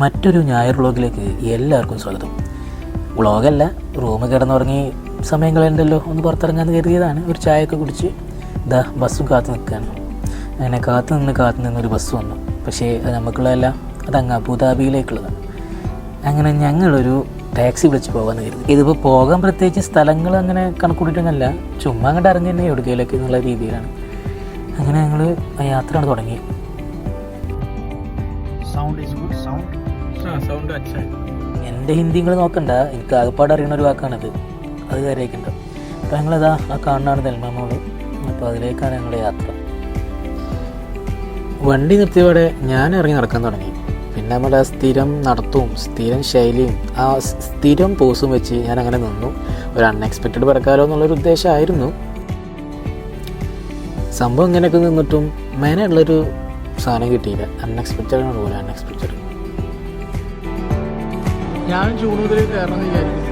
മറ്റൊരു ഞായർ വ്ളോഗിലേക്ക് എല്ലാവർക്കും സ്വാഗതം. വ്ളോഗല്ല, റൂമിൽ കിടന്നുറങ്ങി സമയം കളയണ്ടല്ലോ, ഒന്ന് പുറത്തിറങ്ങാമെന്ന് കരുതിയതാണ്. ഒരു ചായയൊക്കെ കുടിച്ച് ഇതാ ബസ്സും കാത്തു നിൽക്കുകയാണ്. അങ്ങനെ കാത്തു നിന്നൊരു ബസ് വന്നു. പക്ഷേ അത് നമുക്കുള്ളതല്ല, അതങ്ങ് അബുദാബിയിലേക്കുള്ളതാണ്. അങ്ങനെ ഞങ്ങളൊരു ടാക്സി വിളിച്ച് പോകാമെന്ന് കരുതി. ഇതിപ്പോൾ പോകാൻ പ്രത്യേകിച്ച് സ്ഥലങ്ങൾ അങ്ങനെ കണക്കൂട്ടിയിട്ടൊന്നുമല്ല, ചുമ്മാ അങ്ങോട്ട് ഇറങ്ങി തന്നെ എവിടേക്കിലേക്ക് എന്നുള്ള രീതിയിലാണ്. അങ്ങനെ ഞങ്ങൾ ആ യാത്ര തുടങ്ങി. എൻ്റെ ഹിന്ദി നിങ്ങൾ നോക്കണ്ട, എനിക്ക് ആകെപ്പാട് അറിയുന്ന ഒരു വാക്കാണത്, അത് കാര്യമായിക്കുണ്ട്. അപ്പോൾ ഞങ്ങളതാ ആ കാണുന്നതാണ് ദൽമാമോള്. അപ്പോൾ അതിലേക്കാണ് ഞങ്ങളുടെ യാത്ര. വണ്ടി നിർത്തിയവിടെ ഞാൻ ഇറങ്ങി നടക്കാൻ തുടങ്ങി. പിന്നെ നമ്മുടെ സ്ഥിരം നടത്തവും സ്ഥിരം ശൈലിയും ആ സ്ഥിരം പോസും വെച്ച് ഞാൻ അങ്ങനെ നിന്നു. ഒരു അൺഎക്സ്പെക്റ്റഡ് പറക്കാലോ എന്നുള്ളൊരു ഉദ്ദേശമായിരുന്നു. സംഭവം ഇങ്ങനെയൊക്കെ നിന്നിട്ടും മേനുള്ളൊരു സാധനം കിട്ടിയില്ല. അൺഎക്സ്പെക്റ്റഡ് ആണ് പോലെ അൺഎക്സ്പെക്റ്റഡ്. ഞാൻ ജൂൺ മുതൽ കയറണമെന്ന് വിചാരിക്കുന്നു.